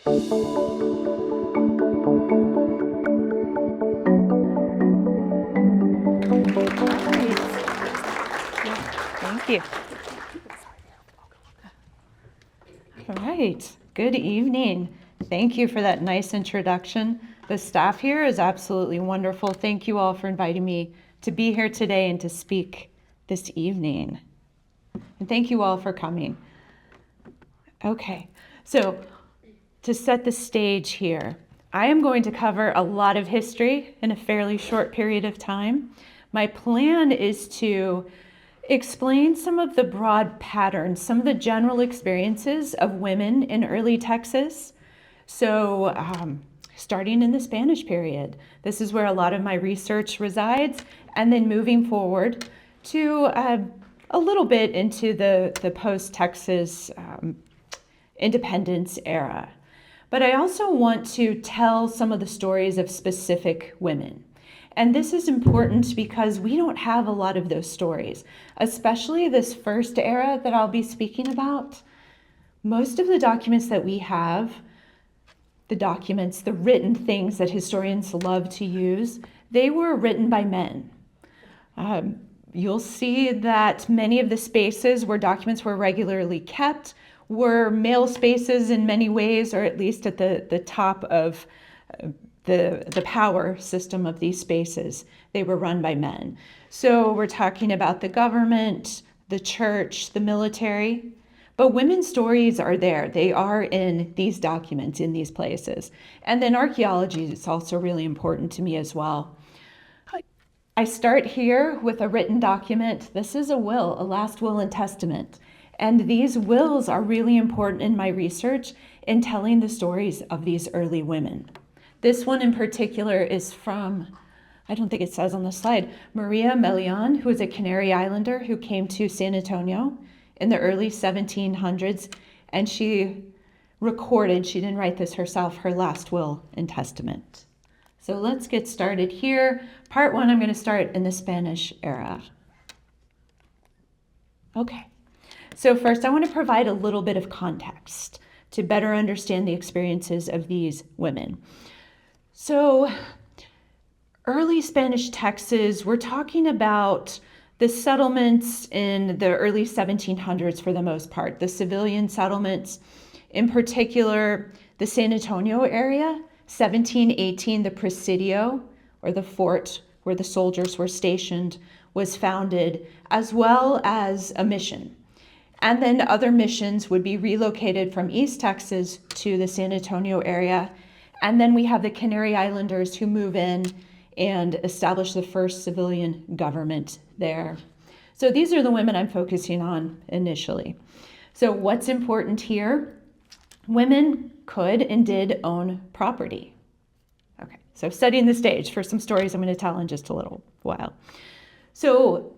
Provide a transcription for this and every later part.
Thank you. All right, good evening. Thank you for that nice introduction. The staff here is absolutely wonderful. Thank you all for inviting me to be here today and to speak this evening. And thank you all for coming. Okay, so to set the stage here, I am going to cover a lot of history in a fairly short period of time. My plan is to explain some of the broad patterns, some of the general experiences of women in early Texas. So starting in the Spanish period, this is where a lot of my research resides, and then moving forward to a little bit into the post-Texas independence era. But I also want to tell some of the stories of specific women. And this is important because we don't have a lot of those stories, especially this first era that I'll be speaking about. Most of the documents that we have, the written things that historians love to use, they were written by men. You'll see that many of the spaces where documents were regularly kept were male spaces in many ways, or at least at the top of the power system of these spaces. They were run by men. So we're talking about the government, the church, the military, but women's stories are there. They are in these documents, in these places. And then archaeology is also really important to me as well. I start here with a written document. This is a will, a last will and testament. And these wills are really important in my research in telling the stories of these early women. This one in particular is from, I don't think it says on the slide, Maria Melian, who was a Canary Islander who came to San Antonio in the early 1700s. And she recorded, she didn't write this herself, her last will and testament. So let's get started here. Part one, I'm going to start in the Spanish era. Okay. So first, I want to provide a little bit of context to better understand the experiences of these women. So early Spanish Texas, we're talking about the settlements in the early 1700s for the most part, the civilian settlements, in particular, the San Antonio area, 1718, the Presidio, or the fort where the soldiers were stationed, was founded, as well as a mission. And then other missions would be relocated from East Texas to the San Antonio area. And then we have the Canary Islanders who move in and establish the first civilian government there. So these are the women I'm focusing on initially. So what's important here? Women could and did own property. Okay, so setting the stage for some stories I'm going to tell in just a little while. So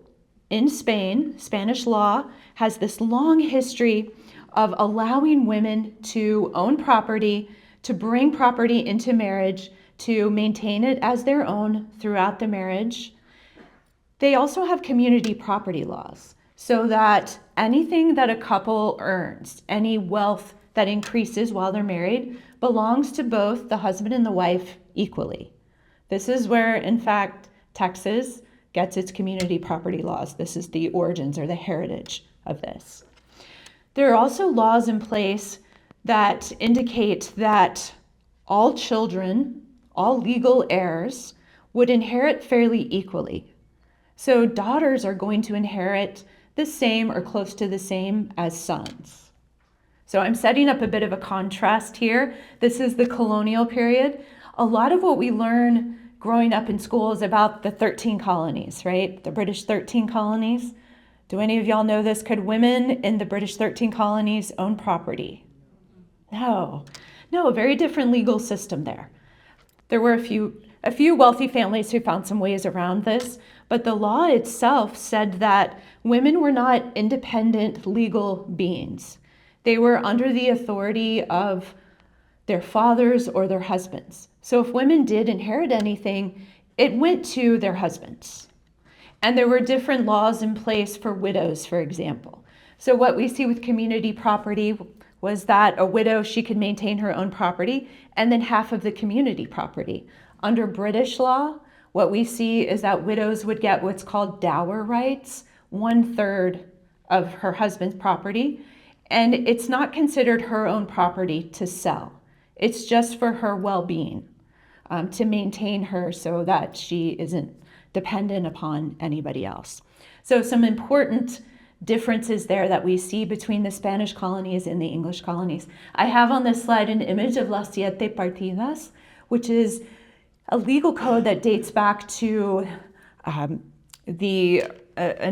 in Spain, Spanish law has this long history of allowing women to own property, to bring property into marriage, to maintain it as their own throughout the marriage. They also have community property laws so that anything that a couple earns, any wealth that increases while they're married, belongs to both the husband and the wife equally. This is where, in fact, Texas gets its community property laws. This is the origins or the heritage of this. There are also laws in place that indicate that all children, all legal heirs, would inherit fairly equally. So daughters are going to inherit the same or close to the same as sons. So I'm setting up a bit of a contrast here. This is the colonial period. A lot of what we learn growing up in school is about the 13 colonies, right? The British 13 colonies. Do any of y'all know this? Could women in the British 13 colonies own property? No, a very different legal system there. There were a few wealthy families who found some ways around this, but the law itself said that women were not independent legal beings. They were under the authority of their fathers or their husbands. So if women did inherit anything, it went to their husbands. And there were different laws in place for widows, for example. So what we see with community property, was that a widow, she could maintain her own property and then half of the community property. Under British law, what we see is that widows would get what's called dower rights, 1/3 of her husband's property, and it's not considered her own property to sell. It's just for her well-being, to maintain her so that she isn't dependent upon anybody else. So some important differences there that we see between the Spanish colonies and the English colonies. I have on this slide an image of las siete partidas, which is a legal code that dates back to an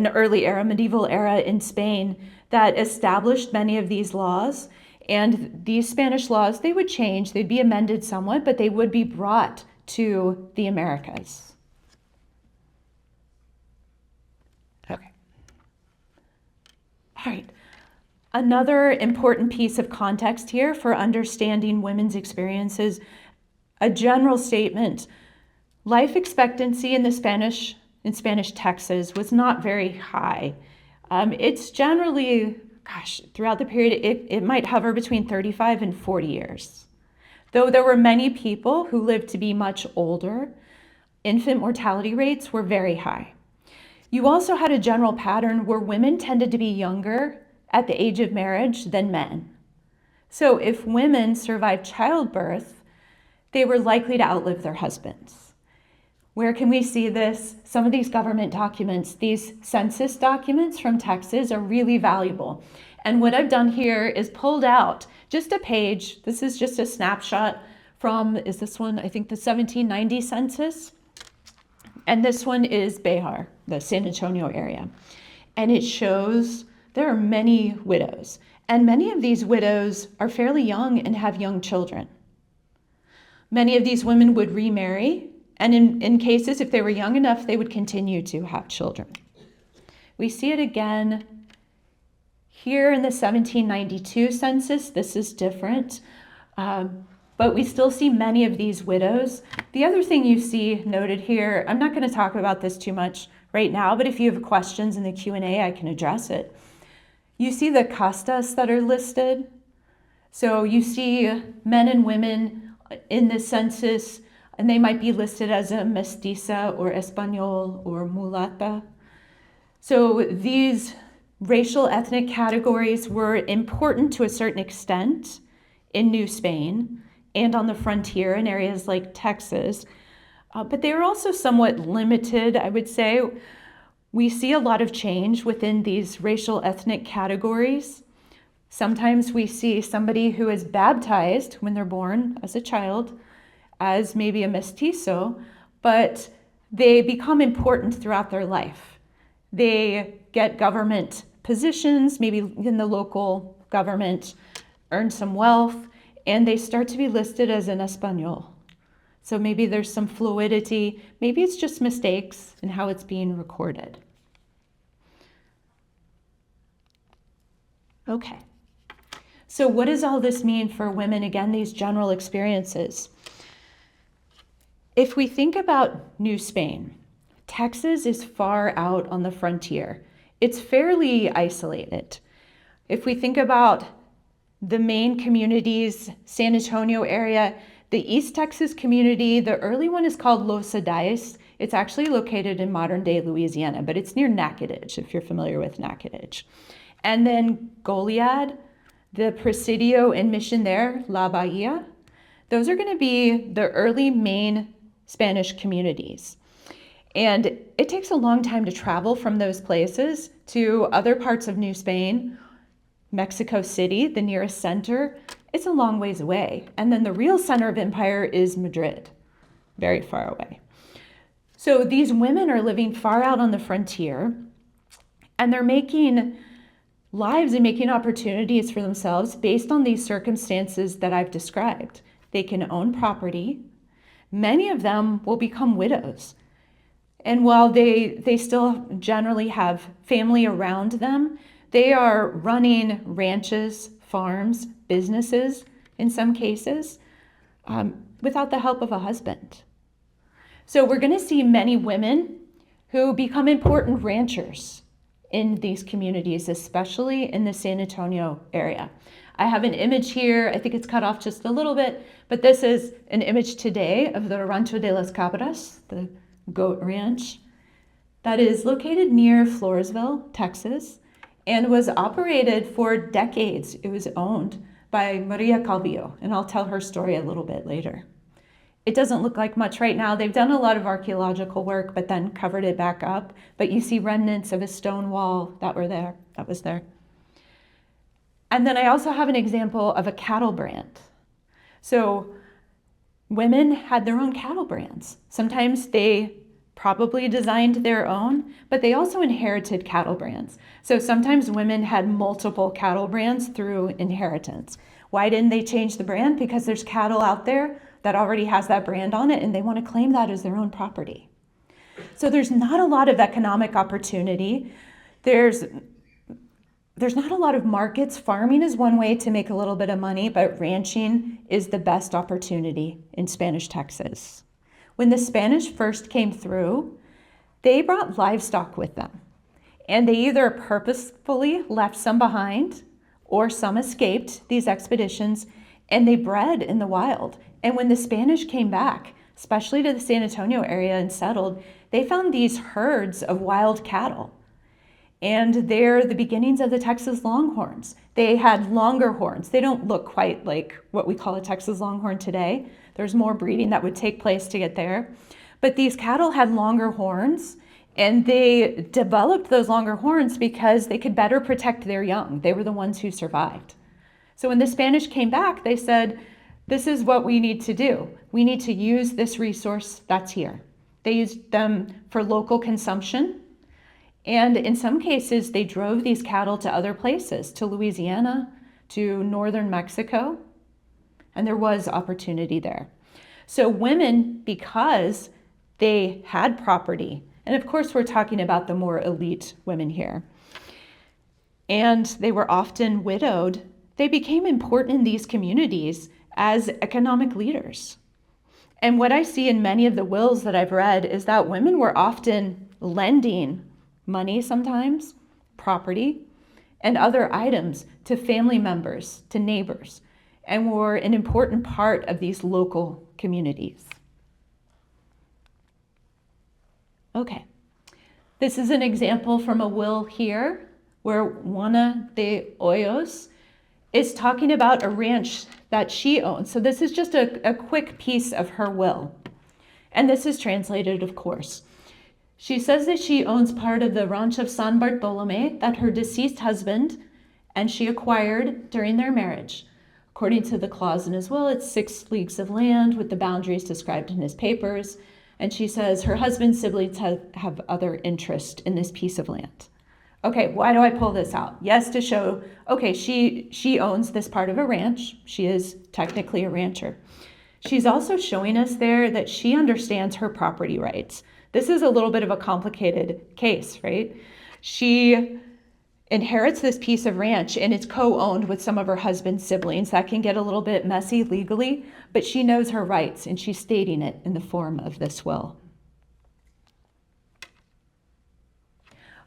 early era, medieval era in Spain, that established many of these laws. And these Spanish laws, they would change, they'd be amended somewhat, but they would be brought to the Americas. Okay. All right. Another important piece of context here for understanding women's experiences, a general statement: life expectancy in Spanish Texas was not very high. It's generally, throughout the period, it might hover between 35 and 40 years. Though there were many people who lived to be much older, infant mortality rates were very high. You also had a general pattern where women tended to be younger at the age of marriage than men. So if women survived childbirth, they were likely to outlive their husbands. Where can we see this? Some of these government documents, these census documents from Texas, are really valuable. And what I've done here is pulled out just a page. This is just a snapshot from, is this one, I think the 1790 census. And this one is Béxar, the San Antonio area. And it shows there are many widows. And many of these widows are fairly young and have young children. Many of these women would remarry, and in cases, if they were young enough, they would continue to have children. We see it again here in the 1792 census. This is different, but we still see many of these widows. The other thing you see noted here, I'm not going to talk about this too much right now, but if you have questions in the Q&A, I can address it. You see the castas that are listed. So you see men and women in the census, and they might be listed as a mestiza or español or mulata. So these racial ethnic categories were important to a certain extent in New Spain and on the frontier in areas like Texas, but they were also somewhat limited, I would say. We see a lot of change within these racial ethnic categories. Sometimes we see somebody who is baptized when they're born as a child as maybe a mestizo, but they become important throughout their life. They get government positions, maybe in the local government, earn some wealth, and they start to be listed as an español. So maybe there's some fluidity, maybe it's just mistakes in how it's being recorded. Okay, so what does all this mean for women? Again, these general experiences. If we think about New Spain, Texas is far out on the frontier. It's fairly isolated. If we think about the main communities, San Antonio area, the East Texas community, the early one is called Los Adayes. It's actually located in modern-day Louisiana, but it's near Natchitoches, if you're familiar with Natchitoches. And then Goliad, the Presidio and mission there, La Bahia, those are going to be the early main Spanish communities. And it takes a long time to travel from those places to other parts of New Spain. Mexico City, the nearest center, it's a long ways away. And then the real center of empire is Madrid, very far away. So these women are living far out on the frontier, and they're making lives and making opportunities for themselves based on these circumstances that I've described. They can own property. Many of them will become widows. And while they still generally have family around them, they are running ranches, farms, businesses in some cases, without the help of a husband. So we're going to see many women who become important ranchers in these communities, especially in the San Antonio area. I have an image here. I think it's cut off just a little bit, but this is an image today of the Rancho de las Cabras, the goat ranch, that is located near Floresville, Texas, and was operated for decades. It was owned by Maria Calvillo, and I'll tell her story a little bit later. It doesn't look like much right now. They've done a lot of archaeological work, but then covered it back up. But you see remnants of a stone wall that was there. And then I also have an example of a cattle brand. So women had their own cattle brands. Sometimes they probably designed their own, but they also inherited cattle brands. So sometimes women had multiple cattle brands through inheritance. Why didn't they change the brand? Because there's cattle out there that already has that brand on it, and they want to claim that as their own property. So there's not a lot of economic opportunity. There's not a lot of markets. Farming is one way to make a little bit of money, but ranching is the best opportunity in Spanish Texas. When the Spanish first came through, they brought livestock with them, and they either purposefully left some behind or some escaped these expeditions, and they bred in the wild. And when the Spanish came back, especially to the San Antonio area and settled, they found these herds of wild cattle. And they're the beginnings of the Texas Longhorns. They had longer horns. They don't look quite like what we call a Texas Longhorn today. There's more breeding that would take place to get there. But these cattle had longer horns, and they developed those longer horns because they could better protect their young. They were the ones who survived. So when the Spanish came back, they said, this is what we need to do. We need to use this resource that's here. They used them for local consumption. And in some cases, they drove these cattle to other places, to Louisiana, to northern Mexico. And there was opportunity there. So women, because they had property, and of course we're talking about the more elite women here, and they were often widowed, they became important in these communities as economic leaders. And what I see in many of the wills that I've read is that women were often lending money sometimes, property, and other items to family members, to neighbors, and were an important part of these local communities. Okay, this is an example from a will here where Juana de Hoyos is talking about a ranch that she owns. So this is just a quick piece of her will. And this is translated, of course. She says that she owns part of the ranch of San Bartolome that her deceased husband and she acquired during their marriage. According to the clause in his will, it's 6 leagues of land with the boundaries described in his papers. And she says her husband's siblings have other interest in this piece of land. Okay, why do I pull this out? Yes, to show, okay, she owns this part of a ranch. She is technically a rancher. She's also showing us there that she understands her property rights. This is a little bit of a complicated case, right? She inherits this piece of ranch and it's co-owned with some of her husband's siblings. That can get a little bit messy legally, but she knows her rights and she's stating it in the form of this will.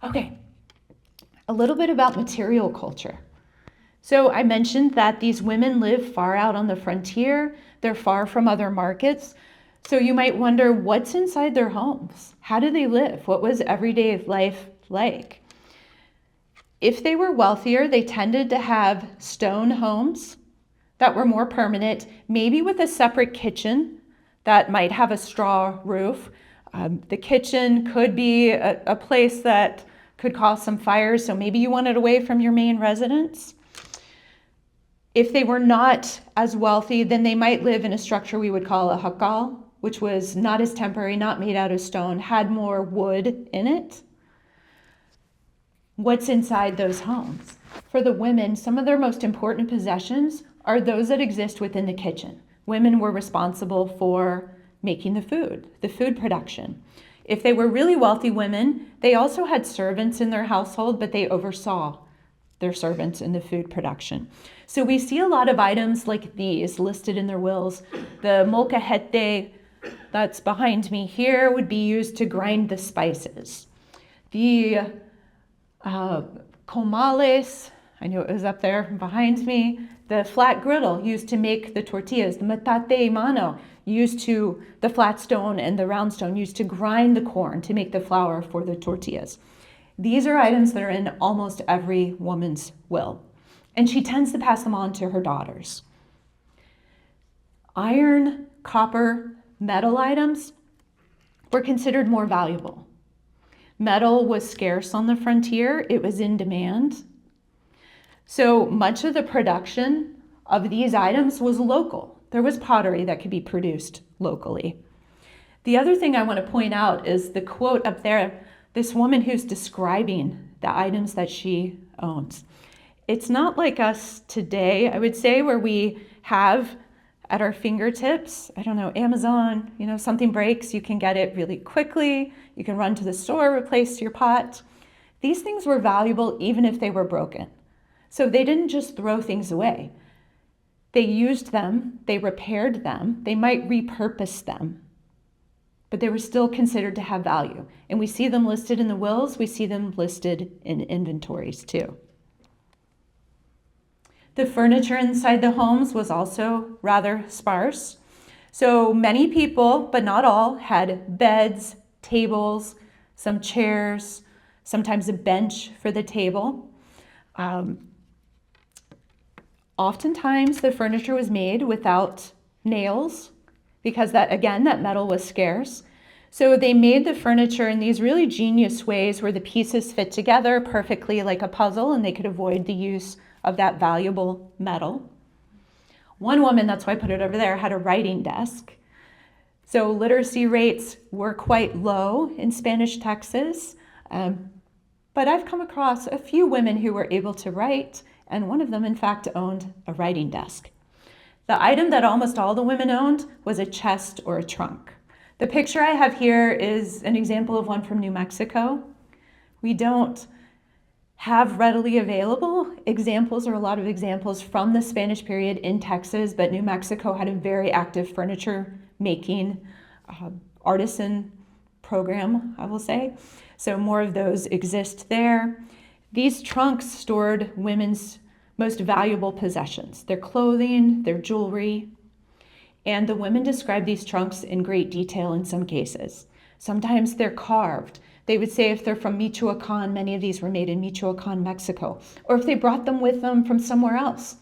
Okay. A little bit about material culture. So I mentioned that these women live far out on the frontier. They're far from other markets. So you might wonder, what's inside their homes? How do they live? What was everyday life like? If they were wealthier, they tended to have stone homes that were more permanent, maybe with a separate kitchen that might have a straw roof. The kitchen could be a place that could cause some fires, so maybe you want it away from your main residence. If they were not as wealthy, then they might live in a structure we would call a jacal, which was not as temporary, not made out of stone, had more wood in it. What's inside those homes? For the women, some of their most important possessions are those that exist within the kitchen. Women were responsible for making the food production. If they were really wealthy women, they also had servants in their household, but they oversaw their servants in the food production. So we see a lot of items like these listed in their wills. The molcajete that's behind me here would be used to grind the spices. The comales, I knew it was up there behind me, the flat griddle used to make the tortillas, the metate mano used to, the flat stone and the round stone used to grind the corn to make the flour for the tortillas. These are items that are in almost every woman's will, and she tends to pass them on to her daughters. Iron, copper, metal items were considered more valuable. Metal was scarce on the frontier, it was in demand. So much of the production of these items was local. There was pottery that could be produced locally. The other thing I want to point out is the quote up there, this woman who's describing the items that she owns. It's not like us today, I would say, where we have at our fingertips, I don't know, Amazon, something breaks, you can get it really quickly. You can run to the store, replace your pot. These things were valuable even if they were broken. So they didn't just throw things away. They used them, they repaired them, they might repurpose them, but they were still considered to have value. And we see them listed in the wills, we see them listed in inventories too. The furniture inside the homes was also rather sparse. So many people, but not all, had beds, tables, some chairs, sometimes a bench for the table. Oftentimes the furniture was made without nails because that metal was scarce. So they made the furniture in these really genius ways where the pieces fit together perfectly like a puzzle and they could avoid the use of that valuable metal. One woman, that's why I put it over there, had a writing desk. So literacy rates were quite low in Spanish Texas, but I've come across a few women who were able to write, and one of them, in fact, owned a writing desk. The item that almost all the women owned was a chest or a trunk. The picture I have here is an example of one from New Mexico. We don't have readily available examples or a lot of examples from the Spanish period in Texas, but New Mexico had a very active furniture making artisan program, I will say. So more of those exist there. These trunks stored women's most valuable possessions, their clothing, their jewelry, and the women describe these trunks in great detail in some cases. Sometimes they're carved. They would say if they're from Michoacan, many of these were made in Michoacan, Mexico, or if they brought them with them from somewhere else.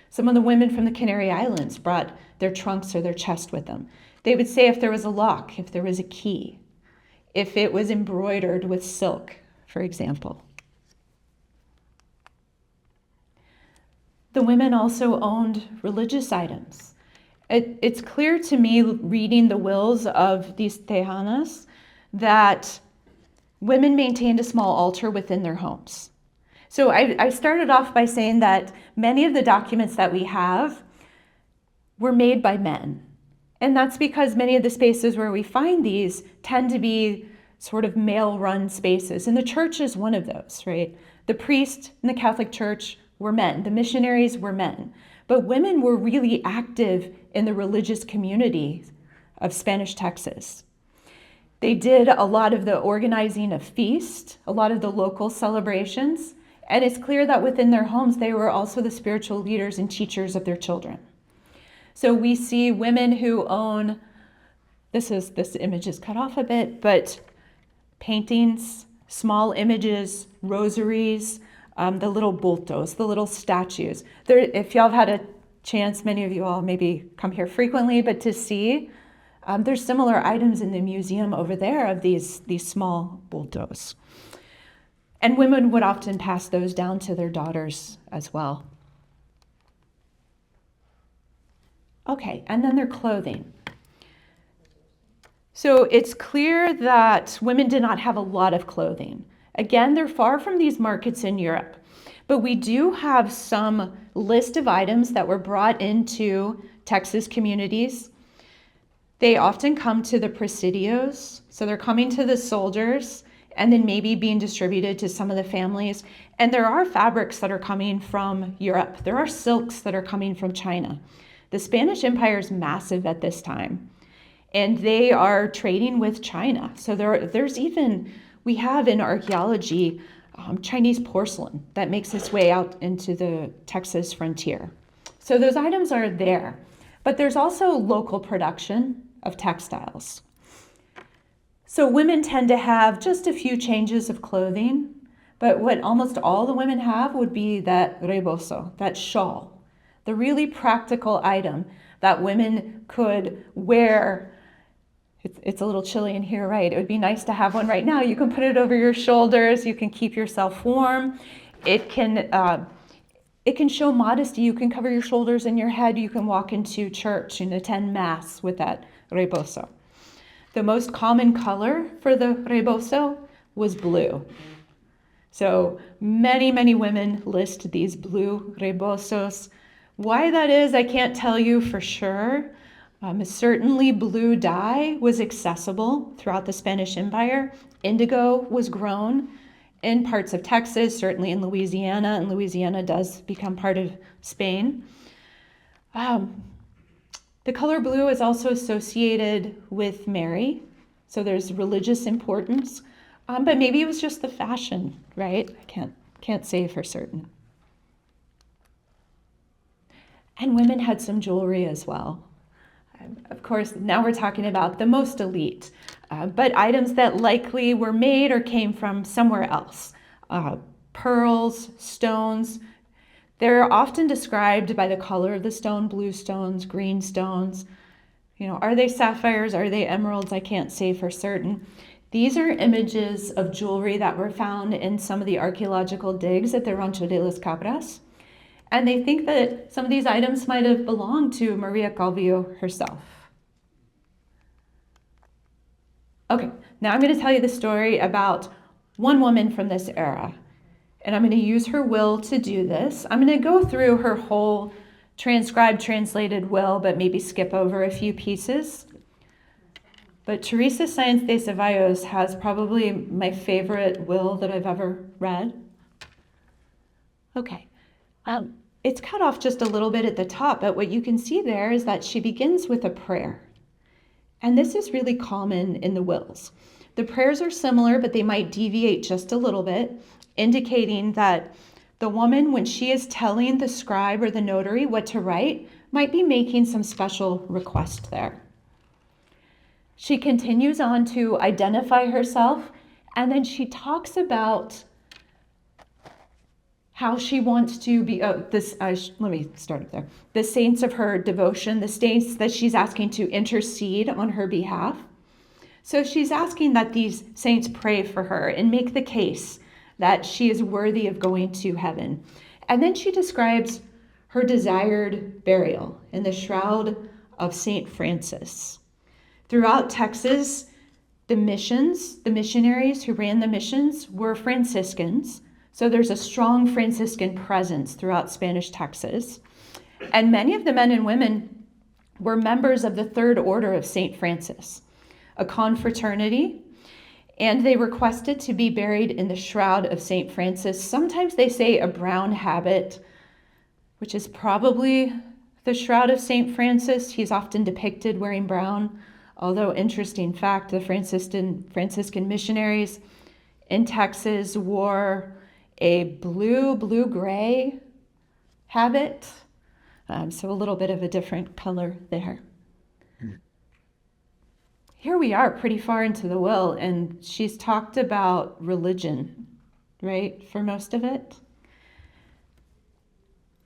Some of the women from the Canary Islands brought their trunks or their chest with them. They would say if there was a lock, if there was a key, if it was embroidered with silk, for example. The women also owned religious items. It's clear to me, reading the wills of these Tejanas, that women maintained a small altar within their homes. So I started off by saying that many of the documents that we have were made by men. And that's because many of the spaces where we find these tend to be sort of male-run spaces. And the church is one of those, right? The priest in the Catholic Church were men. The missionaries were men. But women were really active in the religious community of Spanish Texas. They did a lot of the organizing of feasts, a lot of the local celebrations, and it's clear that within their homes, they were also the spiritual leaders and teachers of their children. So we see women who own, this image is cut off a bit, but paintings, small images, rosaries, the little bultos, the little statues. If y'all have had a chance, many of you all maybe come here frequently, but to see, there's similar items in the museum over there of these small bultos. And women would often pass those down to their daughters as well. Okay, and then their clothing. So it's clear that women did not have a lot of clothing. Again, they're far from these markets in Europe, but we do have some list of items that were brought into Texas communities. They often come to the presidios, so they're coming to the soldiers and then maybe being distributed to some of the families. And there are fabrics that are coming from Europe. There are silks that are coming from China. The Spanish Empire is massive at this time, and they are trading with China. So there's even, we have in archaeology Chinese porcelain that makes its way out into the Texas frontier. So those items are there, but there's also local production of textiles. So women tend to have just a few changes of clothing, but what almost all the women have would be that rebozo, that shawl, the really practical item that women could wear. It's a little chilly in here, right? It would be nice to have one right now. You can put it over your shoulders. You can keep yourself warm. It can show modesty. You can cover your shoulders and your head. You can walk into church and attend mass with that rebozo. The most common color for the rebozo was blue. So many, many women list these blue rebozos. Why that is, I can't tell you for sure. Certainly blue dye was accessible throughout the Spanish Empire. Indigo was grown in parts of Texas, certainly in Louisiana, and Louisiana does become part of Spain. The color blue is also associated with Mary, so there's religious importance, but maybe it was just the fashion, right? I can't say for certain. And women had some jewelry as well. Of course, now we're talking about the most elite, but items that likely were made or came from somewhere else. Pearls, stones, they're often described by the color of the stone, blue stones, green stones. Are they sapphires? Are they emeralds? I can't say for certain. These are images of jewelry that were found in some of the archaeological digs at the Rancho de las Cabras. And they think that some of these items might have belonged to Maria Calvillo herself. Okay, now I'm going to tell you the story about one woman from this era. And I'm going to use her will to do this. I'm going to go through her whole transcribed, translated will, but maybe skip over a few pieces. But Teresa Sáenz de Ceballos has probably my favorite will that I've ever read. Okay. It's cut off just a little bit at the top, but what you can see there is that she begins with a prayer. And this is really common in the wills. The prayers are similar, but they might deviate just a little bit, indicating that the woman, when she is telling the scribe or the notary what to write, might be making some special request there. She continues on to identify herself, and then she talks about how she wants to be, let me start up there. The saints of her devotion, the saints that she's asking to intercede on her behalf. So she's asking that these saints pray for her and make the case that she is worthy of going to heaven. And then she describes her desired burial in the shroud of St. Francis. Throughout Texas, the missionaries who ran the missions were Franciscans. So there's a strong Franciscan presence throughout Spanish Texas. And many of the men and women were members of the Third Order of St. Francis, a confraternity, and they requested to be buried in the shroud of St. Francis. Sometimes they say a brown habit, which is probably the shroud of St. Francis. He's often depicted wearing brown, although interesting fact, the Franciscan missionaries in Texas wore a blue-gray habit, so a little bit of a different color there. Here we are pretty far into the will, and she's talked about religion, right, for most of it.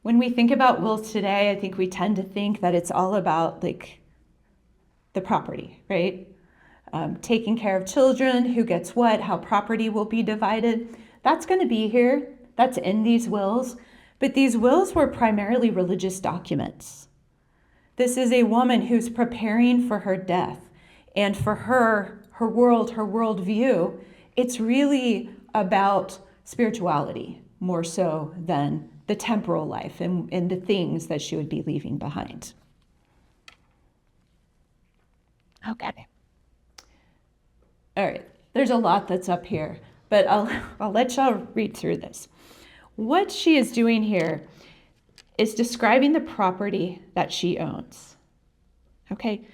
When we think about wills today, I think we tend to think that it's all about like the property, right? Taking care of children, who gets what, how property will be divided. That's going to be here. That's in these wills. But these wills were primarily religious documents. This is a woman who's preparing for her death. And for her worldview, it's really about spirituality more so than the temporal life and the things that she would be leaving behind. Okay. All right. There's a lot that's up here, but I'll let y'all read through this. What she is doing here is describing the property that she owns. Okay?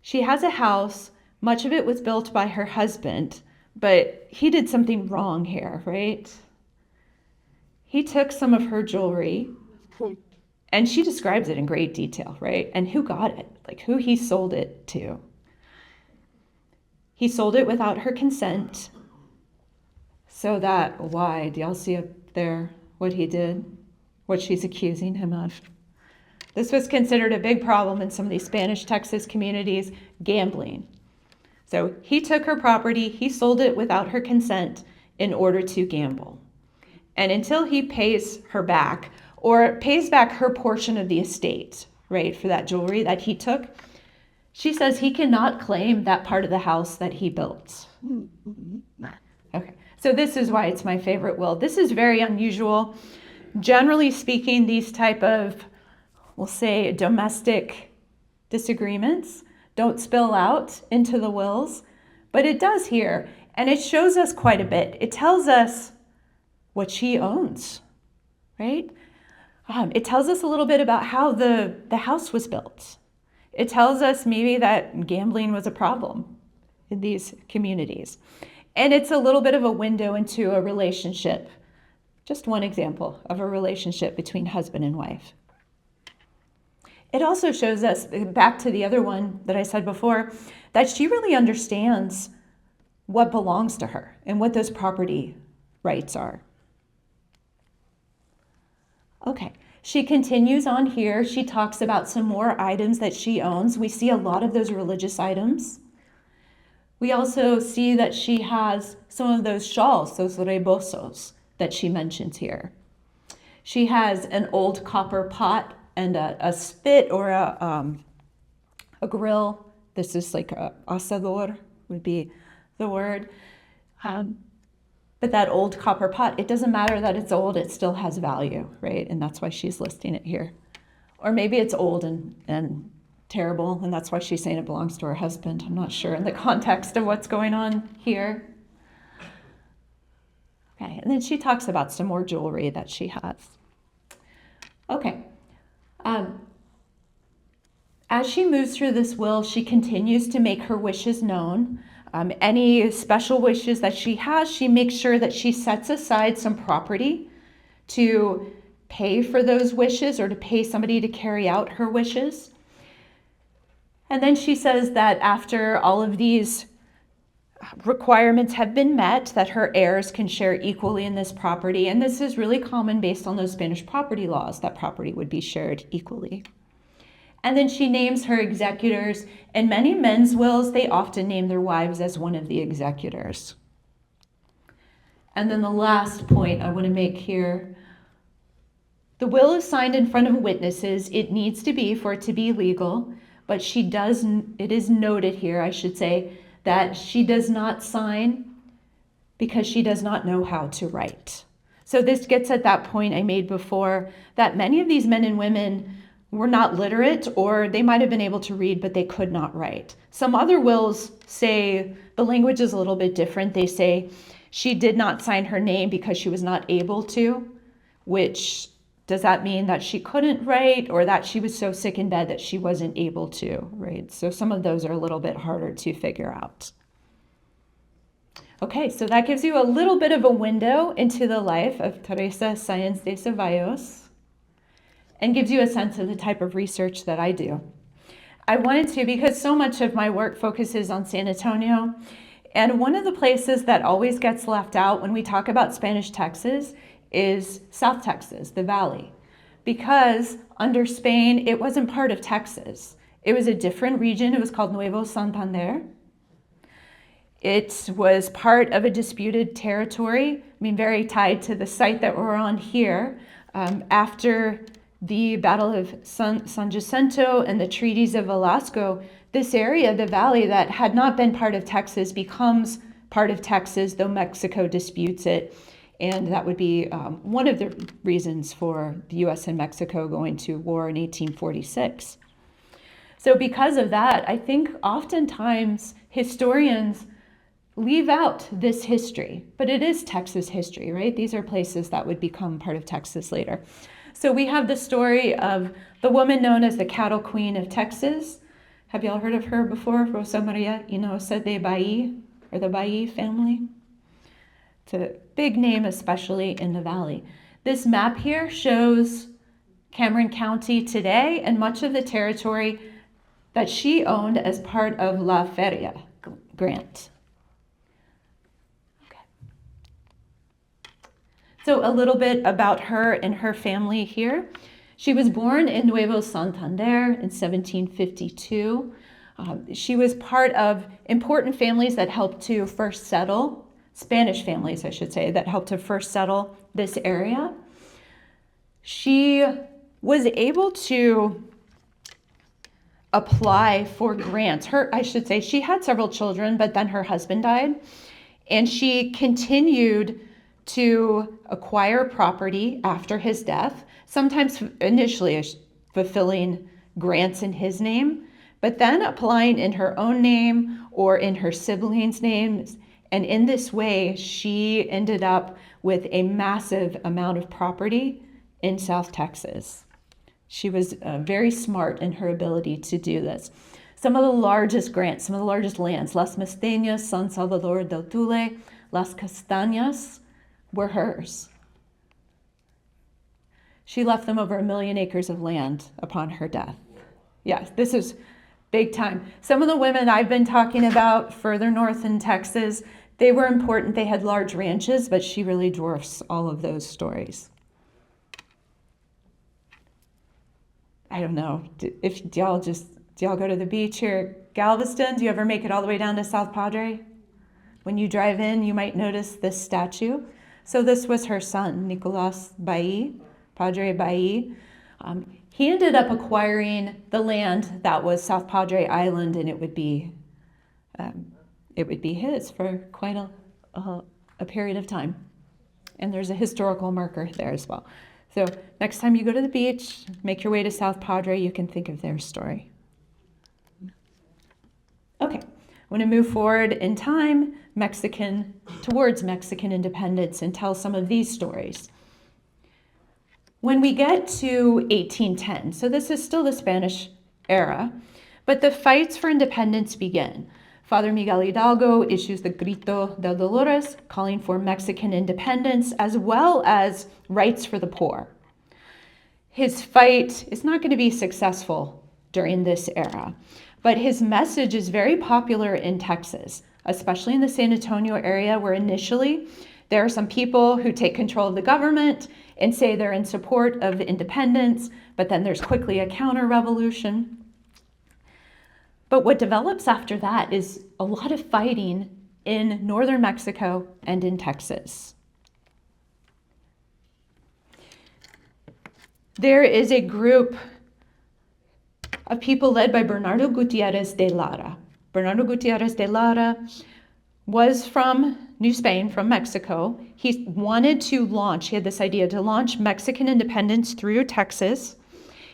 She has a house. Much of it was built by her husband, But he did something wrong here, right? He took some of her jewelry, and she describes it in great detail, right? And who got it, like who he sold it to. He sold it without her consent. So that, why? Do y'all see up there what he did? What she's accusing him of? This was considered a big problem in some of these Spanish Texas communities, gambling. So he took her property, he sold it without her consent in order to gamble. And until he pays her back, or pays back her portion of the estate, right, for that jewelry that he took, she says he cannot claim that part of the house that he built. Okay, so this is why it's my favorite will. This is very unusual. Generally speaking, these type of, we'll say, domestic disagreements don't spill out into the wills, but it does here, and it shows us quite a bit. It tells us what she owns, right? It tells us a little bit about how the house was built. It tells us maybe that gambling was a problem in these communities. And it's a little bit of a window into a relationship, just one example of a relationship between husband and wife. It also shows us, back to the other one that I said before, that she really understands what belongs to her and what those property rights are. Okay, she continues on here. She talks about some more items that she owns. We see a lot of those religious items. We also see that she has some of those shawls, those rebosos that she mentions here. She has an old copper pot and a spit or a grill. This is like a asador would be the word. But that old copper pot, it doesn't matter that it's old, it still has value, right? And that's why she's listing it here. Or maybe it's old and terrible, and that's why she's saying it belongs to her husband. I'm not sure in the context of what's going on here. Okay, and then she talks about some more jewelry that she has. Okay. As she moves through this will, she continues to make her wishes known. Any special wishes that she has, she makes sure that she sets aside some property to pay for those wishes or to pay somebody to carry out her wishes. And then she says that after all of these requirements have been met, that her heirs can share equally in this property. And this is really common based on those Spanish property laws, that property would be shared equally. And then she names her executors. In many men's wills, they often name their wives as one of the executors. And then the last point I want to make here, the will is signed in front of witnesses. It needs to be for it to be legal, but it is noted here, I should say, that she does not sign because she does not know how to write. So this gets at that point I made before, that many of these men and women were not literate, or they might have been able to read, but they could not write. Some other wills say the language is a little bit different. They say she did not sign her name because she was not able to, which does that mean that she couldn't write or that she was so sick in bed that she wasn't able to, right? So some of those are a little bit harder to figure out. Okay, so that gives you a little bit of a window into the life of Teresa Sáenz de Ceballos, and gives you a sense of the type of research that I do. I wanted to, because so much of my work focuses on San Antonio, and one of the places that always gets left out when we talk about Spanish Texas is South Texas, the Valley, because under Spain, it wasn't part of Texas. It was a different region. It was called Nuevo Santander. It was part of a disputed territory, very tied to the site that we're on here. After the Battle of San Jacinto and the treaties of Velasco, this area, the valley that had not been part of Texas, becomes part of Texas, though Mexico disputes it. And that would be one of the reasons for the U.S. and Mexico going to war in 1846. So because of that, I think oftentimes historians leave out this history, but it is Texas history, right? These are places that would become part of Texas later. So we have the story of the woman known as the Cattle Queen of Texas. Have y'all heard of her before? Rosa Maria Hinojosa de Bahí. or the Bailly family. It's a big name, especially in the valley. This map here shows Cameron County today and much of the territory that she owned as part of La Feria grant. Okay. So a little bit about her and her family here. She was born in Nuevo Santander in 1752. She was part of important families that helped to first settle, Spanish families, I should say, that helped to first settle this area. She was able to apply for grants. She had several children, but then her husband died, and she continued to acquire property after his death, sometimes initially fulfilling grants in his name, but then applying in her own name or in her siblings' names. And in this way, she ended up with a massive amount of property in South Texas. She was very smart in her ability to do this. Some of the largest grants, some of the largest lands, Las Mesteñas, San Salvador del Tule, Las Castañas, were hers. She left them over 1 million acres of land upon her death. Yes, this is big time. Some of the women I've been talking about further north in Texas, they were important. They had large ranches, but she really dwarfs all of those stories. I don't know, do y'all go to the beach here at Galveston? Do you ever make it all the way down to South Padre? When you drive in, you might notice this statue. So this was her son, Nicolas Bailly, Padre Bailly. He ended up acquiring the land that was South Padre Island, and it would be his for quite a period of time. And there's a historical marker there as well. So next time you go to the beach, make your way to South Padre, you can think of their story. Okay, I want to move forward in time, towards Mexican independence, and tell some of these stories. When we get to 1810, so this is still the Spanish era, but the fights for independence begin. Father Miguel Hidalgo issues the Grito de Dolores, calling for Mexican independence as well as rights for the poor. His fight is not going to be successful during this era, but his message is very popular in Texas, especially in the San Antonio area, where initially there are some people who take control of the government and say they're in support of independence, but then there's quickly a counter-revolution. But what develops after that is a lot of fighting in northern Mexico and in Texas. There is a group of people led by Bernardo Gutierrez de Lara. Bernardo Gutierrez de Lara was from New Spain, from Mexico. He had this idea to launch Mexican independence through Texas.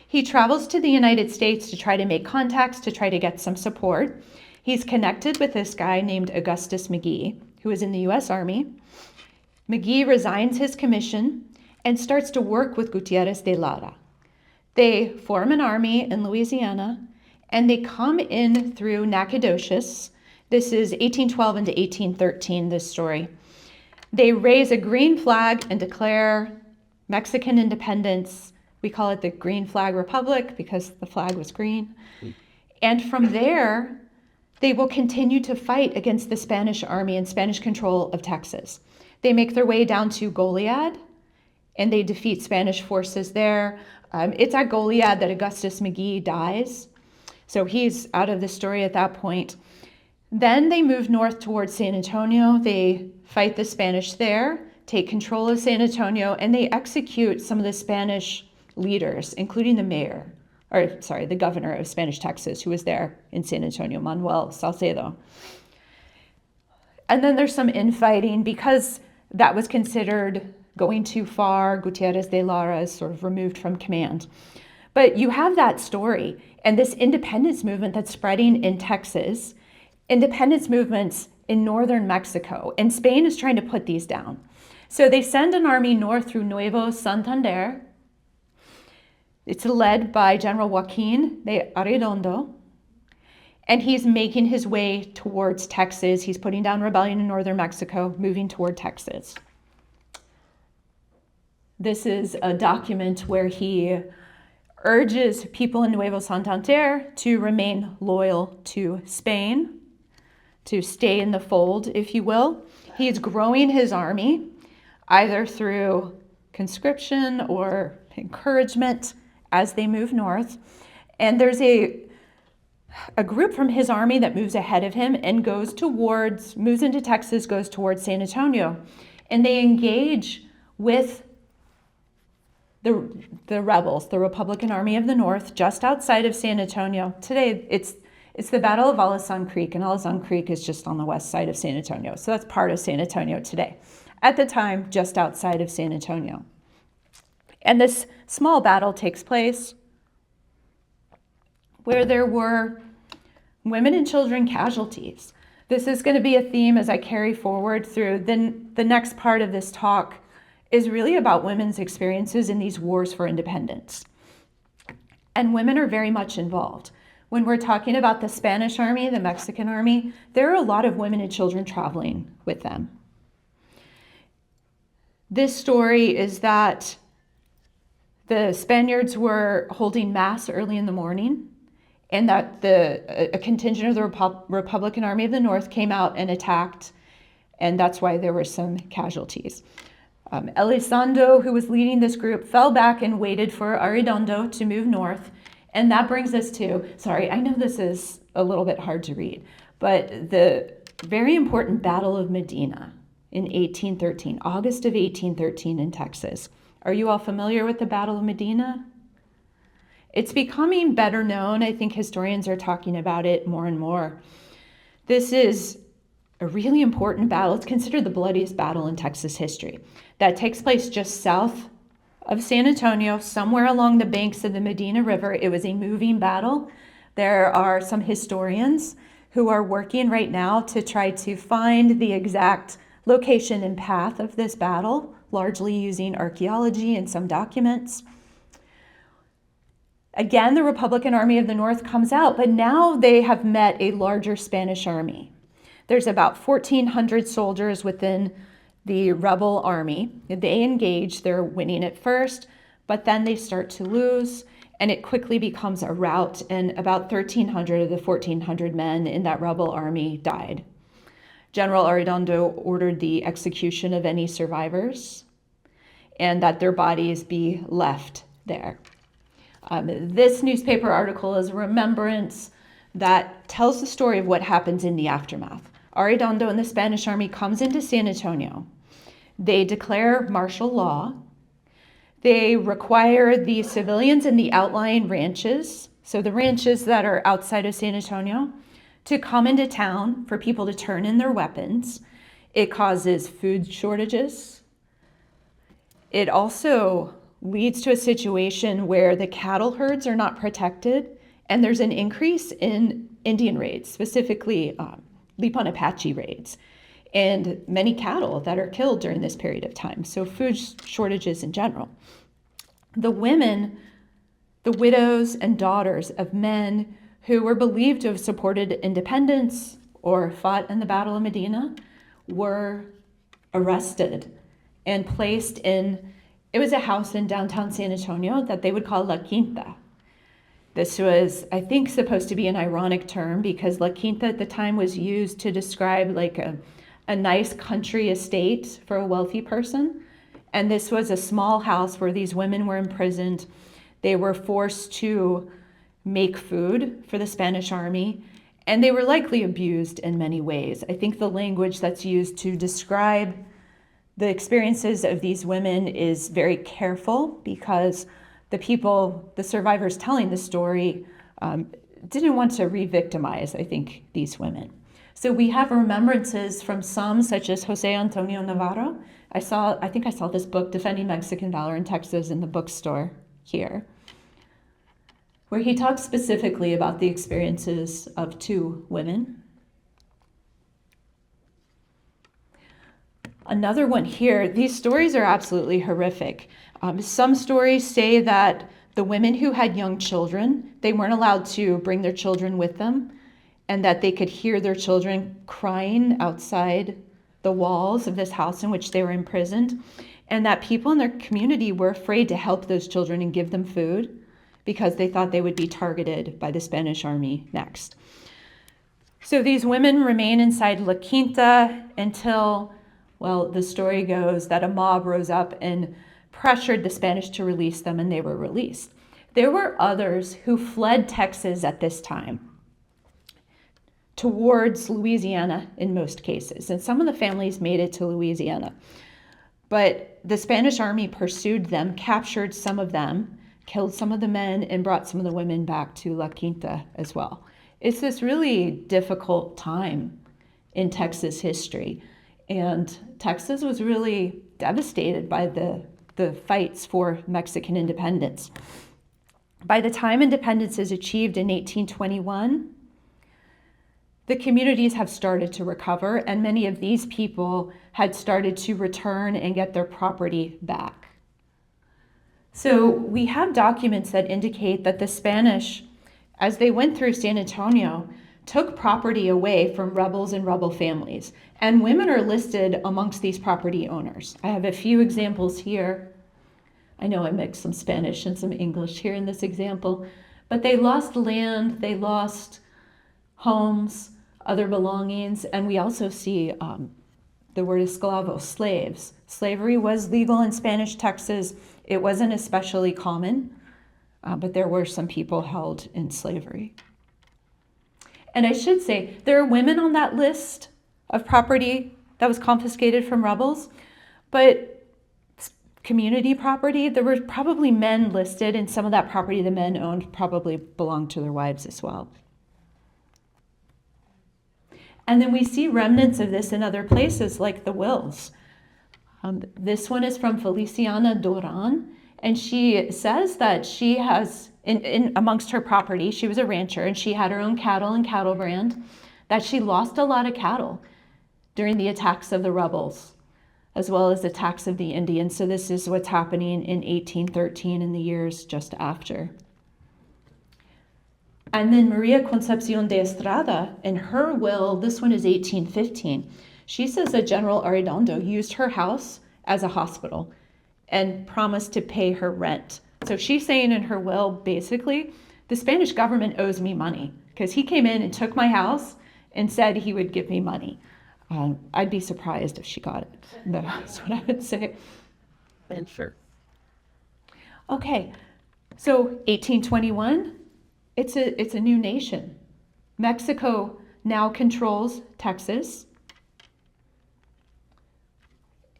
He travels to the United States to try to make contacts, to try to get some support. He's connected with this guy named Augustus McGee, who is in the U.S. Army. McGee resigns his commission and starts to work with Gutierrez de Lara. They form an army in Louisiana, and they come in through Nacogdoches. This is 1812 into 1813, this story. They raise a green flag and declare Mexican independence. We call it the Green Flag Republic because the flag was green. And from there, they will continue to fight against the Spanish army and Spanish control of Texas. They make their way down to Goliad, and they defeat Spanish forces there. It's at Goliad that Augustus McGee dies. So he's out of the story at that point. Then they move north towards San Antonio. They fight the Spanish there, take control of San Antonio, and they execute some of the Spanish leaders, including the governor of Spanish Texas, who was there in San Antonio, Manuel Salcedo. And then there's some infighting because that was considered going too far. Gutierrez de Lara is sort of removed from command. But you have that story and this independence movement that's spreading in Texas, independence movements in northern Mexico, and Spain is trying to put these down. So they send an army north through Nuevo Santander. It's led by General Joaquin de Arredondo. And he's making his way towards Texas. He's putting down rebellion in northern Mexico, moving toward Texas. This is a document where he urges people in Nuevo Santander to remain loyal to Spain, to stay in the fold, if you will. He's growing his army, either through conscription or encouragement as they move north. And there's a group from his army that moves ahead of him and moves into Texas, goes towards San Antonio. And they engage with the rebels, the Republican Army of the North, just outside of San Antonio. Today, it's the Battle of Alazan Creek, and Alazan Creek is just on the west side of San Antonio. So that's part of San Antonio today. At the time, just outside of San Antonio. And this small battle takes place where there were women and children casualties. This is going to be a theme as I carry forward through. Then the next part of this talk is really about women's experiences in these wars for independence. And women are very much involved. When we're talking about the Spanish army, the Mexican army, there are a lot of women and children traveling with them. This story is that the Spaniards were holding mass early in the morning, and that a contingent of the Republican Army of the North came out and attacked, and that's why there were some casualties. Elizondo, who was leading this group, fell back and waited for Arredondo to move north. And that brings us to, sorry, I know this is a little bit hard to read, but the very important Battle of Medina in 1813, August of 1813 in Texas. Are you all familiar with the Battle of Medina? It's becoming better known. I think historians are talking about it more and more. This is a really important battle. It's considered the bloodiest battle in Texas history. That takes place just south of San Antonio, somewhere along the banks of the Medina River. It was a moving battle. There are some historians who are working right now to try to find the exact location and path of this battle, largely using archaeology and some documents. Again, the Republican Army of the North comes out, but now they have met a larger Spanish army. There's about 1,400 soldiers within the rebel army. They engage, they're winning at first, but then they start to lose, and it quickly becomes a rout, and about 1,300 of the 1,400 men in that rebel army died. General Arredondo ordered the execution of any survivors, and that their bodies be left there. This newspaper article is a remembrance that tells the story of what happens in the aftermath. Arredondo and the Spanish army comes into San Antonio. They declare martial law. They require the civilians in the outlying ranches, so the ranches that are outside of San Antonio, to come into town for people to turn in their weapons. It causes food shortages. It also leads to a situation where the cattle herds are not protected, and there's an increase in Indian raids, specifically Lipan Apache raids, and many cattle that are killed during this period of time. So food shortages in general. The women, the widows and daughters of men who were believed to have supported independence or fought in the Battle of Medina were arrested and placed in, it was a house in downtown San Antonio that they would call La Quinta. This was, I think, supposed to be an ironic term because La Quinta at the time was used to describe like a nice country estate for a wealthy person. And this was a small house where these women were imprisoned. They were forced to make food for the Spanish army, and they were likely abused in many ways. I think the language that's used to describe the experiences of these women is very careful because the survivors telling the story didn't want to re-victimize, I think, these women. So we have remembrances from some, such as Jose Antonio Navarro. I think I saw this book, Defending Mexican Valor in Texas, in the bookstore here, where he talks specifically about the experiences of two women. Another one here, these stories are absolutely horrific. Some stories say that the women who had young children, they weren't allowed to bring their children with them, and that they could hear their children crying outside the walls of this house in which they were imprisoned, and that people in their community were afraid to help those children and give them food because they thought they would be targeted by the Spanish army next. So these women remain inside La Quinta until, well, the story goes that a mob rose up and pressured the Spanish to release them, and they were released. There were others who fled Texas at this time towards Louisiana in most cases, and some of the families made it to Louisiana. But the Spanish army pursued them, captured some of them, killed some of the men, and brought some of the women back to La Quinta as well. It's this really difficult time in Texas history, and Texas was really devastated by the fights for Mexican independence. By the time independence is achieved in 1821, the communities have started to recover, and many of these people had started to return and get their property back. So we have documents that indicate that the Spanish, as they went through San Antonio, took property away from rebels and rebel families, and women are listed amongst these property owners. I have a few examples here. I know I mixed some Spanish and some English here in this example, but they lost land, they lost homes, other belongings, and we also see the word esclavos, slaves. Slavery was legal in Spanish Texas. It wasn't especially common, but there were some people held in slavery. And I should say, there are women on that list of property that was confiscated from rebels, but community property, there were probably men listed, and some of that property the men owned probably belonged to their wives as well. And then we see remnants of this in other places like the wills. This one is from Feliciana Duran, and she says that she has, in amongst her property, she was a rancher, and she had her own cattle and cattle brand, that she lost a lot of cattle during the attacks of the rebels, as well as attacks of the Indians. So this is what's happening in 1813 and the years just after. And then Maria Concepcion de Estrada, in her will, this one is 1815, she says that General Arredondo used her house as a hospital and promised to pay her rent. So she's saying in her will, basically, the Spanish government owes me money because he came in and took my house and said he would give me money. I'd be surprised if she got it. That's what I would say. And sure. Okay, so 1821, it's a new nation. Mexico now controls Texas.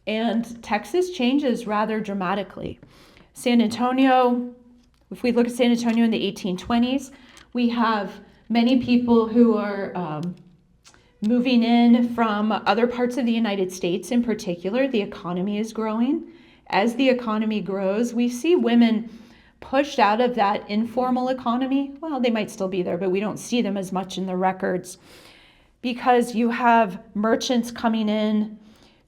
And Texas changes rather dramatically. San Antonio, if we look at San Antonio in the 1820s, we have many people who are moving in from other parts of the United States. In particular, the economy is growing. As the economy grows, we see women pushed out of that informal economy. Well, they might still be there, but we don't see them as much in the records because you have merchants coming in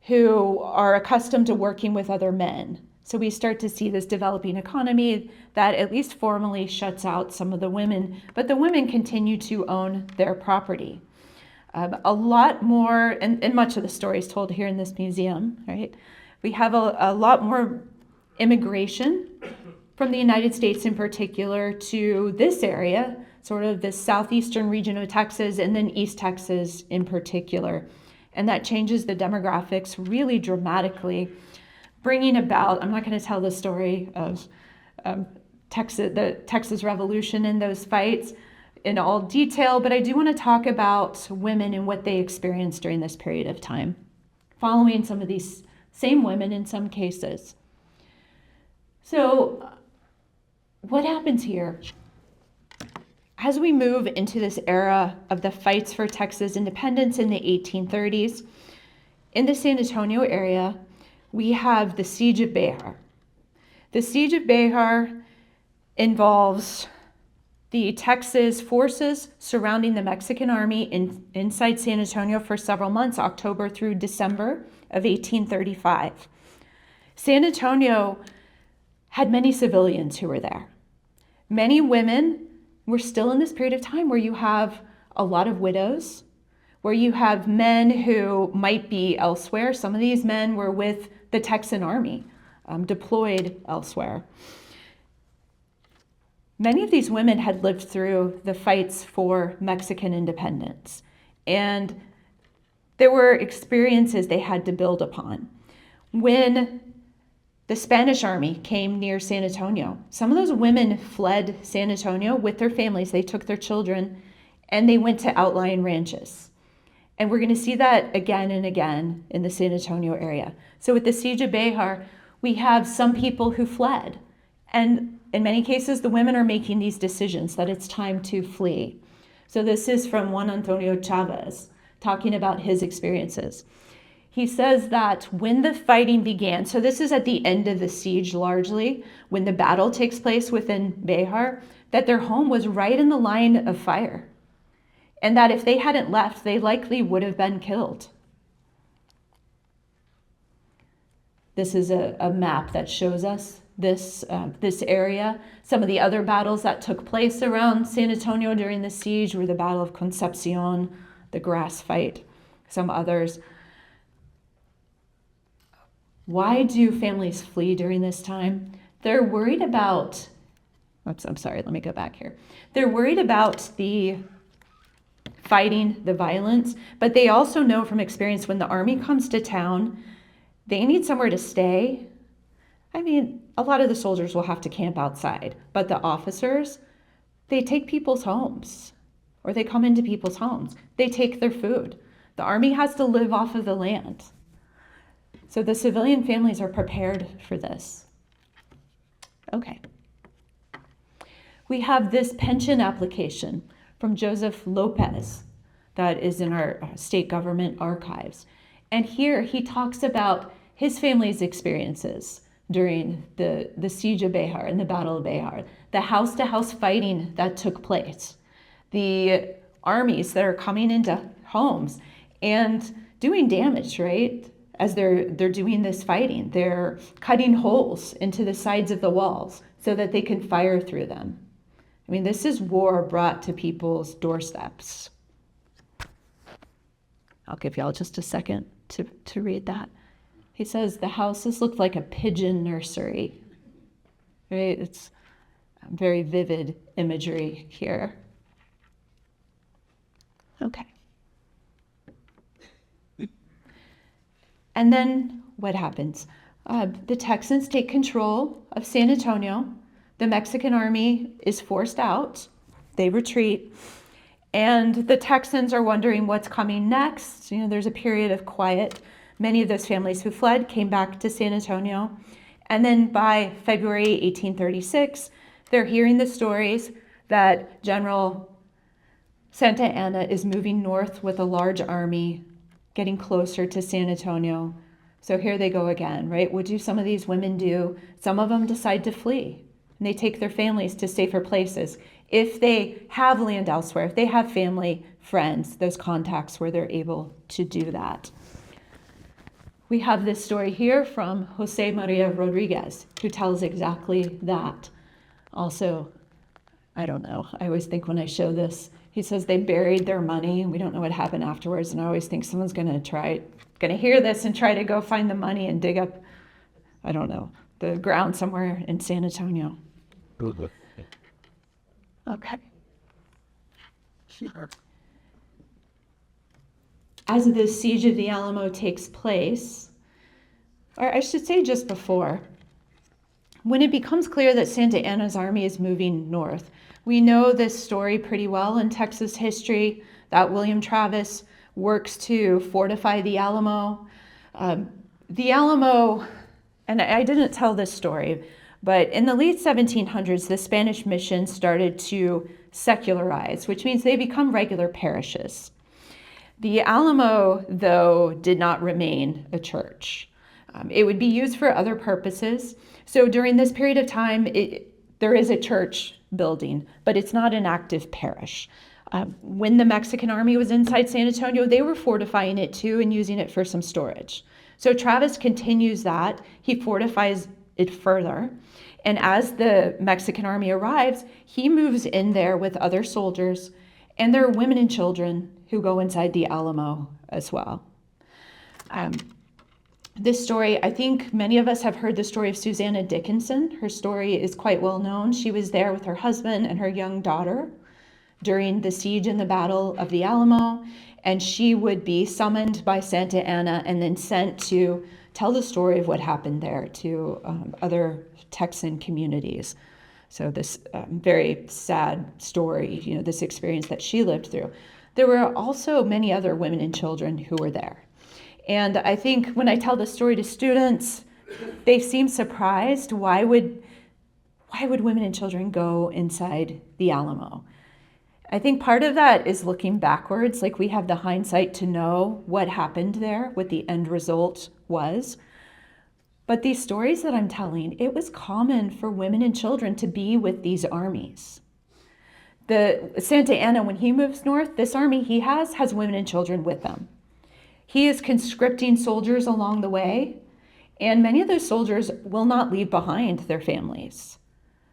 who are accustomed to working with other men. So we start to see this developing economy that at least formally shuts out some of the women, but the women continue to own their property. A lot more, and much of the story is told here in this museum, right? We have a lot more immigration from the United States in particular to this area, sort of the southeastern region of Texas, and then East Texas in particular. And that changes the demographics really dramatically, bringing about, I'm not going to tell the story of the Texas Revolution and those fights in all detail, but I do want to talk about women and what they experienced during this period of time, following some of these same women in some cases. So what happens here? As we move into this era of the fights for Texas independence in the 1830s, in the San Antonio area, we have the Siege of Béxar. The Siege of Béxar involves the Texas forces surrounding the Mexican army inside San Antonio for several months, October through December of 1835. San Antonio had many civilians who were there. Many women. We're still in this period of time where you have a lot of widows, where you have men who might be elsewhere. Some of these men were with the Texan army, deployed elsewhere. Many of these women had lived through the fights for Mexican independence, and there were experiences they had to build upon. When the Spanish army came near San Antonio, some of those women fled San Antonio with their families. They took their children and they went to outlying ranches. And we're going to see that again and again in the San Antonio area. So with the Siege of Béxar, we have some people who fled. And in many cases, the women are making these decisions that it's time to flee. So this is from Juan Antonio Chavez, talking about his experiences. He says that when the fighting began, so this is at the end of the siege largely, when the battle takes place within Béxar, that their home was right in the line of fire. And that if they hadn't left, they likely would have been killed. This is a map that shows us this area. Some of the other battles that took place around San Antonio during the siege were the Battle of Concepcion, the grass fight, some others. Why do families flee during this time? They're worried about, I'm sorry, let me go back here. They're worried about the fighting, the violence, but they also know from experience when the army comes to town, they need somewhere to stay. I mean, a lot of the soldiers will have to camp outside, but the officers, they take people's homes, or they come into people's homes. They take their food. The army has to live off of the land. So the civilian families are prepared for this. Okay. We have this pension application from Joseph Lopez that is in our state government archives. And here he talks about his family's experiences during the Siege of Béxar and the Battle of Béxar, the house-to-house fighting that took place, the armies that are coming into homes and doing damage, right? As they're doing this fighting, they're cutting holes into the sides of the walls so that they can fire through them. I mean, this is war brought to people's doorsteps. I'll give y'all just a second to read that. He says the houses looked like a pigeon nursery. Right? It's very vivid imagery here. Okay. And then what happens? The Texans take control of San Antonio. The Mexican army is forced out. They retreat. And the Texans are wondering what's coming next. You know, there's a period of quiet. Many of those families who fled came back to San Antonio. And then by February 1836, they're hearing the stories that General Santa Anna is moving north with a large army, getting closer to San Antonio. So here they go again, right? What do some of these women do? Some of them decide to flee, and they take their families to safer places. If they have land elsewhere, if they have family, friends, those contacts where they're able to do that. We have this story here from Jose Maria Rodriguez, who tells exactly that. Also, I don't know, I always think when I show this, he says they buried their money. We don't know what happened afterwards. And I always think someone's going to hear this and try to go find the money and dig up, I don't know, the ground somewhere in San Antonio. Okay. As the siege of the Alamo takes place, or I should say just before, when it becomes clear that Santa Anna's army is moving north, we know this story pretty well in Texas history, that William Travis works to fortify the Alamo. The Alamo, and I didn't tell this story, but in the late 1700s, the Spanish mission started to secularize, which means they become regular parishes. The Alamo, though, did not remain a church. It would be used for other purposes. So during this period of time, there is a church building, but it's not an active parish. When the Mexican army was inside San Antonio, they were fortifying it too and using it for some storage. So Travis continues that. He fortifies it further. And as the Mexican army arrives, he moves in there with other soldiers And there are women and children who go inside the Alamo as well. This story, I think many of us have heard the story of Susanna Dickinson. Her story is quite well known. She was there with her husband and her young daughter during the siege and the Battle of the Alamo, and she would be summoned by Santa Anna and then sent to tell the story of what happened there to other Texan communities. So this very sad story, this experience that she lived through. There were also many other women and children who were there. And I think when I tell this story to students, they seem surprised. Why would women and children go inside the Alamo? I think part of that is looking backwards, like we have the hindsight to know what happened there, what the end result was. But these stories that I'm telling, it was common for women and children to be with these armies. The Santa Anna, when he moves north, this army he has women and children with them. He is conscripting soldiers along the way, and many of those soldiers will not leave behind their families.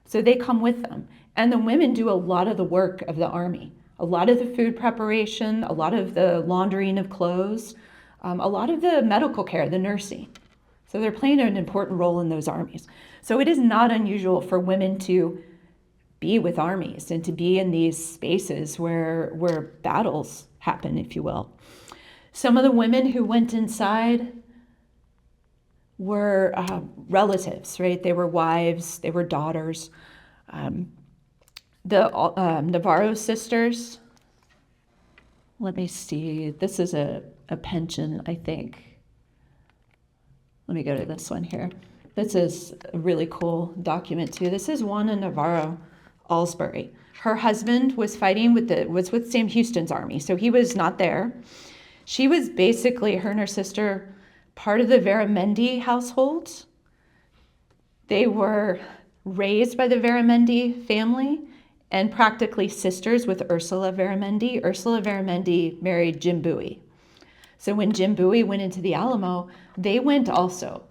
So they come with them. And the women do a lot of the work of the army, a lot of the food preparation, a lot of the laundering of clothes, a lot of the medical care, the nursing. So they're playing an important role in those armies. So it is not unusual for women to be with armies and to be in these spaces where battles happen, if you will. Some of the women who went inside were relatives, right? They were wives, they were daughters. The Navarro sisters, let me see, this is a pension, I think. Let me go to this one here. This is a really cool document too. This is Juana Navarro Alsbury. Her husband was fighting with Sam Houston's army, so he was not there. She was basically, her and her sister, part of the Veramendi household. They were raised by the Veramendi family and practically sisters with Ursula Veramendi. Ursula Veramendi married Jim Bowie. So when Jim Bowie went into the Alamo, they went also,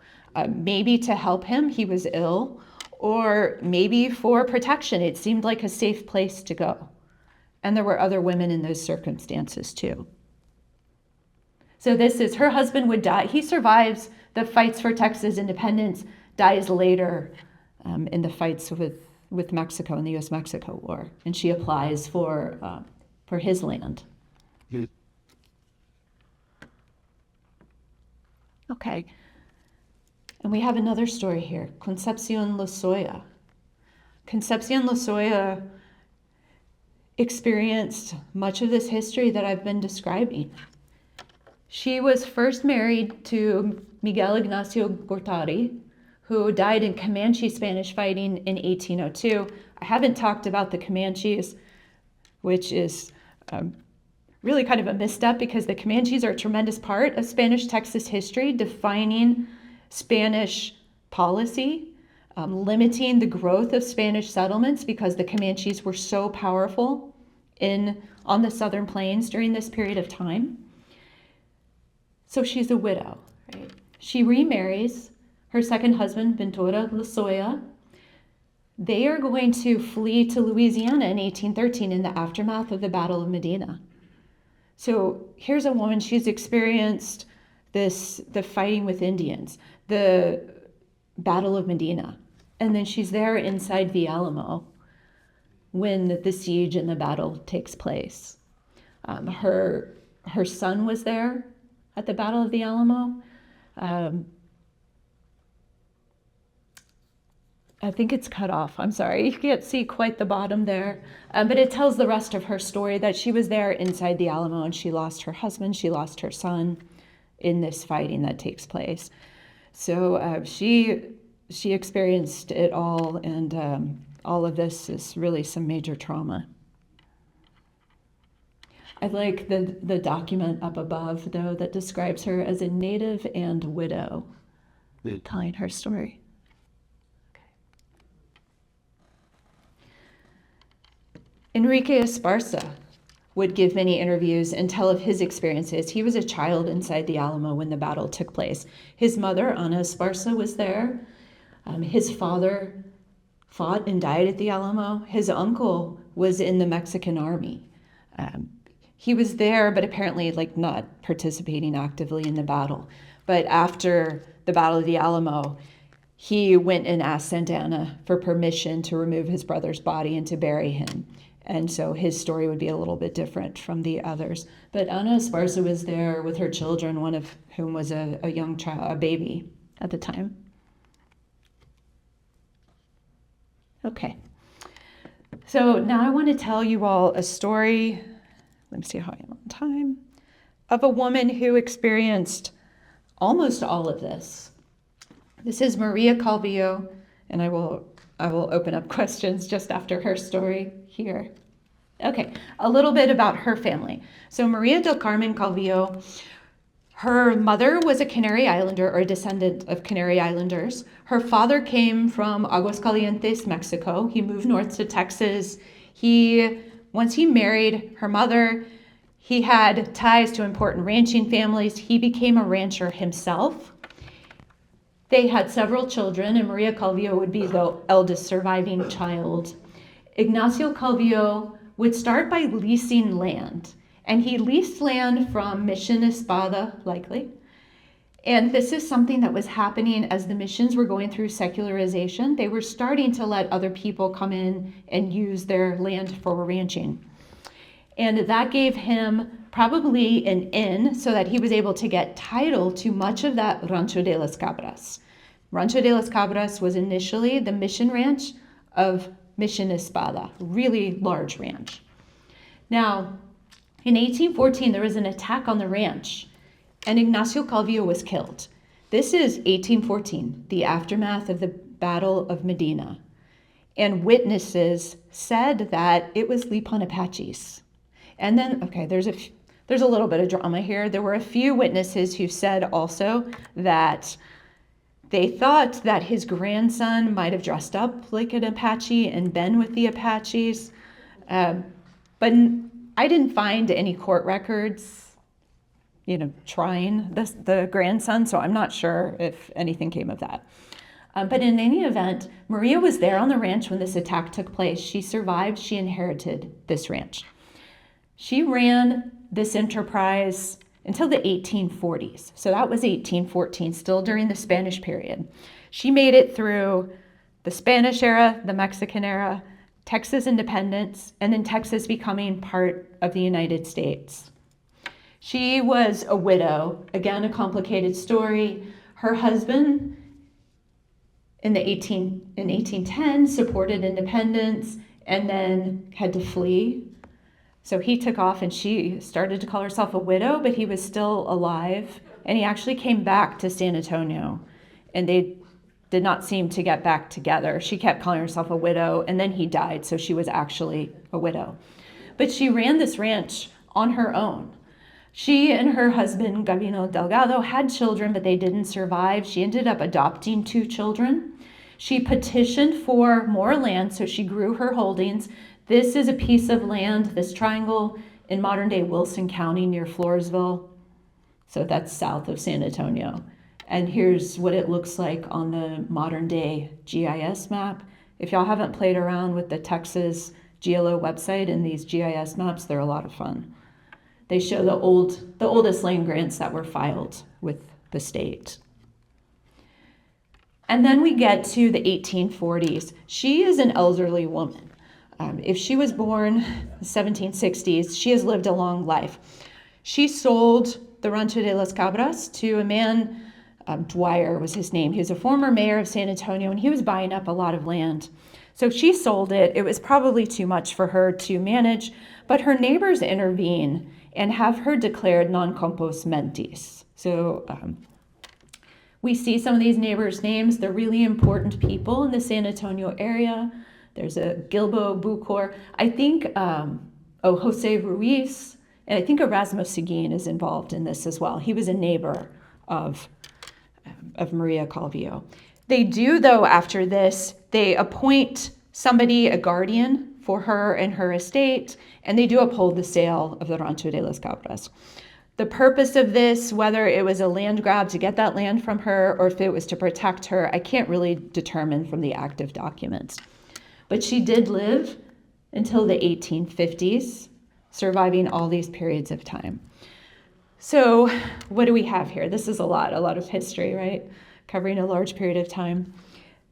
maybe to help him, he was ill, or maybe for protection. It seemed like a safe place to go. And there were other women in those circumstances too. So this is, her husband would die. He survives the fights for Texas independence, dies later in the fights with Mexico in the U.S.-Mexico War. And she applies for his land. Okay. And we have another story here, Concepcion Lozoya. Concepcion Lozoya experienced much of this history that I've been describing. She was first married to Miguel Ignacio Gortari, who died in Comanche Spanish fighting in 1802. I haven't talked about the Comanches, which is really kind of a misstep because the Comanches are a tremendous part of Spanish Texas history, defining Spanish policy, limiting the growth of Spanish settlements because the Comanches were so powerful on the Southern Plains during this period of time. So she's a widow, right? She remarries her second husband, Ventura Lozoya. They are going to flee to Louisiana in 1813 in the aftermath of the Battle of Medina. So here's a woman, she's experienced the fighting with Indians, the Battle of Medina, and then she's there inside the Alamo when the siege and the battle takes place. Her son was there at the Battle of the Alamo. I think it's cut off. I'm sorry. You can't see quite the bottom there. But it tells the rest of her story that she was there inside the Alamo and she lost her husband, she lost her son in this fighting that takes place. So she experienced it all, and all of this is really some major trauma. I like the document up above, though, that describes her as a native and widow, telling her story. Okay. Enrique Esparza would give many interviews and tell of his experiences. He was a child inside the Alamo when the battle took place. His mother, Ana Esparza, was there. His father fought and died at the Alamo. His uncle was in the Mexican army. He was there, but apparently not participating actively in the battle. But after the Battle of the Alamo, he went and asked Santa Anna for permission to remove his brother's body and to bury him. And so his story would be a little bit different from the others. But Ana Esparza was there with her children, one of whom was a young child, a baby at the time. Okay. So now I want to tell you all a story, let me see how I am on time, of a woman who experienced almost all of this. This is Maria Calvillo, and I will open up questions just after her story here. Okay, a little bit about her family. So Maria del Carmen Calvillo, her mother was a Canary Islander or a descendant of Canary Islanders. Her father came from Aguascalientes, Mexico. He moved north to Texas. Once he married her mother, he had ties to important ranching families. He became a rancher himself. They had several children, and Maria Calvillo would be the eldest surviving child. Ignacio Calvillo would start by leasing land, and he leased land from Mission Espada, likely. And this is something that was happening as the missions were going through secularization. They were starting to let other people come in and use their land for ranching. And that gave him probably an in so that he was able to get title to much of that Rancho de las Cabras. Rancho de las Cabras was initially the mission ranch of Mission Espada, really large ranch. Now, in 1814, there was an attack on the ranch, and Ignacio Calvillo was killed. This is 1814, the aftermath of the Battle of Medina. And witnesses said that it was Lipan Apaches. And then, okay, there's a little bit of drama here. There were a few witnesses who said also that they thought that his grandson might have dressed up like an Apache and been with the Apaches. But I didn't find any court records, trying the grandson, so I'm not sure if anything came of that. But in any event, Maria was there on the ranch when this attack took place. She survived. She inherited this ranch. She ran this enterprise until the 1840s. So that was 1814, still during the Spanish period. She made it through the Spanish era, the Mexican era, Texas independence, and then Texas becoming part of the United States. She was a widow, again, a complicated story. Her husband in 1810 supported independence and then had to flee. So he took off and she started to call herself a widow, but he was still alive. And he actually came back to San Antonio and they did not seem to get back together. She kept calling herself a widow and then he died. So she was actually a widow. But she ran this ranch on her own. She and her husband, Gabino Delgado, had children, but they didn't survive. She ended up adopting 2 children. She petitioned for more land, so she grew her holdings. This is a piece of land, this triangle in modern-day Wilson County near Floresville. So that's south of San Antonio. And here's what it looks like on the modern-day GIS map. If y'all haven't played around with the Texas GLO website and these GIS maps, they're a lot of fun. They show the oldest land grants that were filed with the state. And then we get to the 1840s. She is an elderly woman. If she was born in the 1760s, she has lived a long life. She sold the Rancho de las Cabras to a man, Dwyer was his name. He was a former mayor of San Antonio, and he was buying up a lot of land. So she sold it. It was probably too much for her to manage, but her neighbors intervene and have her declared non-compos mentis. So we see some of these neighbors' names. They're really important people in the San Antonio area. There's a Gilbo Bucor. I think Jose Ruiz, and I think Erasmus Seguin is involved in this as well. He was a neighbor of Maria Calvillo. They do, though, after this, they appoint somebody, a guardian for her and her estate, and they do uphold the sale of the Rancho de las Cabras. The purpose of this, whether it was a land grab to get that land from her or if it was to protect her, I can't really determine from the active documents. But she did live until the 1850s. surviving all these periods of time. So what do we have here? This is a lot of history, right? Covering a large period of time.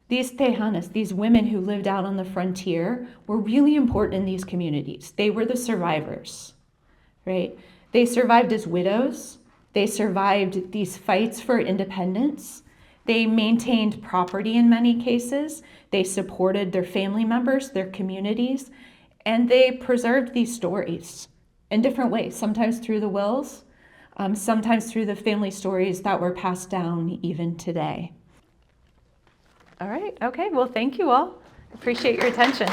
These Tejanas, these women who lived out on the frontier, were really important in these communities. They were the survivors, right? They survived as widows. They survived these fights for independence. They maintained property in many cases. They supported their family members, their communities, and they preserved these stories in different ways, sometimes through the wills, sometimes through the family stories that were passed down even today. All right, okay, well, thank you all. Appreciate your attention.